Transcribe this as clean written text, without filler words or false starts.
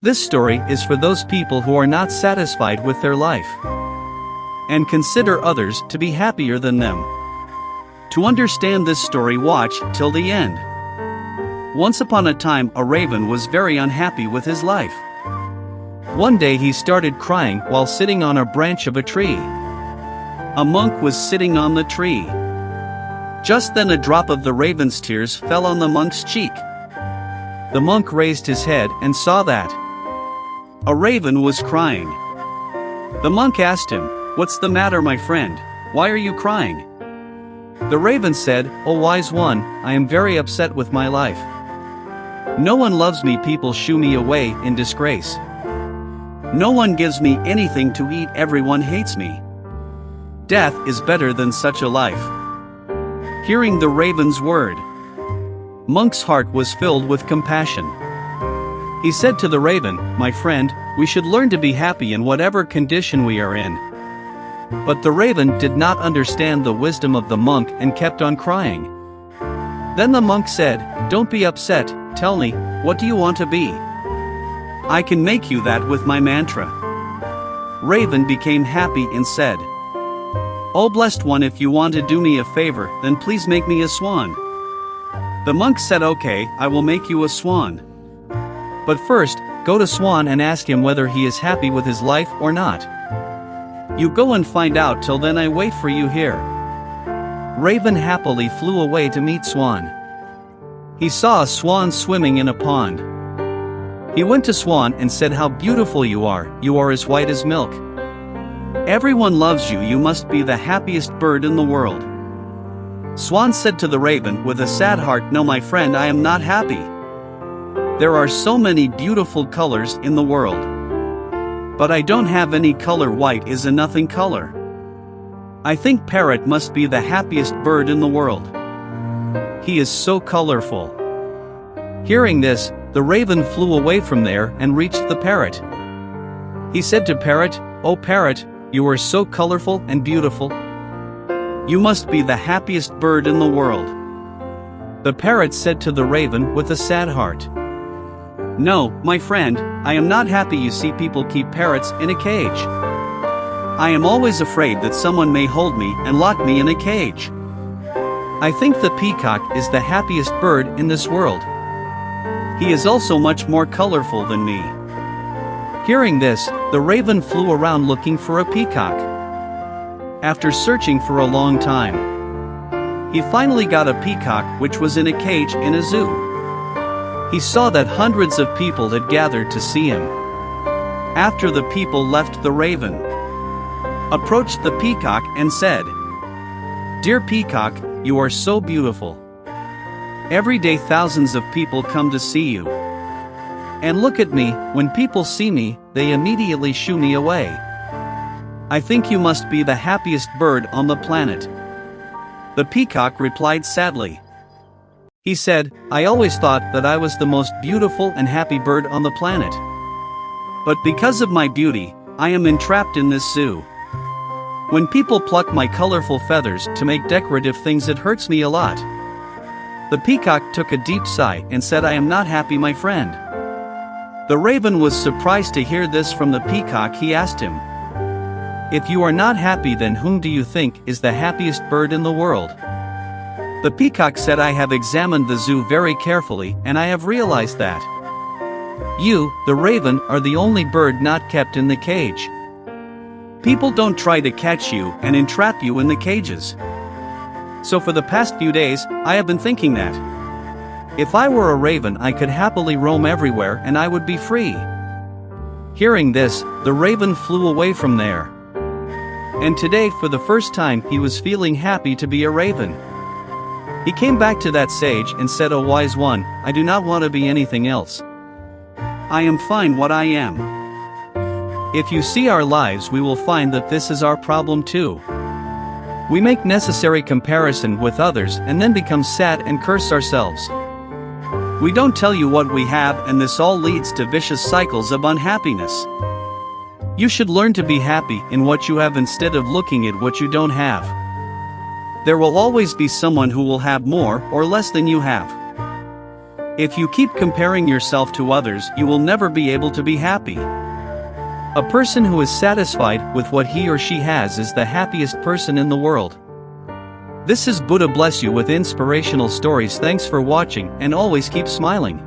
This story is for those people who are not satisfied with their life and consider others to be happier than them. To understand this story, watch till the end. Once upon a time, a raven was very unhappy with his life. One day he started crying while sitting on a branch of a tree. A monk was sitting on the tree. Just then a drop of the raven's tears fell on the monk's cheek. The monk raised his head and saw that a raven was crying. The monk asked him, "What's the matter, my friend? Why are you crying?" The raven said, "O wise one, I am very upset with my life. No one loves me, people shoo me away in disgrace. No one gives me anything to eat, everyone hates me. Death is better than such a life." Hearing the raven's word, Monk's heart was filled with compassion. He said to the raven, "My friend, we should learn to be happy in whatever condition we are in." But the raven did not understand the wisdom of the monk and kept on crying. Then the monk said, "Don't be upset, tell me, what do you want to be? I can make you that with my mantra." Raven became happy and said, "O blessed one, if you want to do me a favor, then please make me a swan." The monk said, "Okay, I will make you a swan. But first, go to Swan and ask him whether he is happy with his life or not. You go and find out, till then I wait for you here." Raven happily flew away to meet Swan. He saw a swan swimming in a pond. He went to Swan and said, "How beautiful you are as white as milk. Everyone loves you, you must be the happiest bird in the world." Swan said to the raven with a sad heart, "No, my friend, I am not happy. There are so many beautiful colors in the world. But I don't have any color. White is a nothing color. I think parrot must be the happiest bird in the world. He is so colorful." Hearing this, the raven flew away from there and reached the parrot. He said to parrot, "O parrot, you are so colorful and beautiful. You must be the happiest bird in the world." The parrot said to the raven with a sad heart, "No, my friend, I am not happy. You see, people keep parrots in a cage. I am always afraid that someone may hold me and lock me in a cage. I think the peacock is the happiest bird in this world. He is also much more colorful than me." Hearing this, the raven flew around looking for a peacock. After searching for a long time, he finally got a peacock which was in a cage in a zoo. He saw that hundreds of people had gathered to see him. After the people left, the raven approached the peacock and said, "Dear peacock, you are so beautiful. Every day thousands of people come to see you. And look at me, when people see me, they immediately shoo me away. I think you must be the happiest bird on the planet." The peacock replied sadly. He said, "I always thought that I was the most beautiful and happy bird on the planet. But because of my beauty, I am entrapped in this zoo. When people pluck my colorful feathers to make decorative things, it hurts me a lot." The peacock took a deep sigh and said, "I am not happy, my friend." The raven was surprised to hear this from the peacock. He asked him, "If you are not happy, then whom do you think is the happiest bird in the world?" The peacock said, "I have examined the zoo very carefully, and I have realized that you, the raven, are the only bird not kept in the cage. People don't try to catch you and entrap you in the cages. So for the past few days, I have been thinking that if I were a raven, I could happily roam everywhere and I would be free." Hearing this, the raven flew away from there. And today, for the first time, he was feeling happy to be a raven. He came back to that sage and said, "O wise one, I do not want to be anything else. I am fine what I am." If you see our lives, we will find that this is our problem too. We make necessary comparison with others and then become sad and curse ourselves. We don't tell you what we have, and this all leads to vicious cycles of unhappiness. You should learn to be happy in what you have instead of looking at what you don't have. There will always be someone who will have more or less than you have. If you keep comparing yourself to others, you will never be able to be happy. A person who is satisfied with what he or she has is the happiest person in the world. This is Buddha bless you with inspirational stories. Thanks for watching and always keep smiling.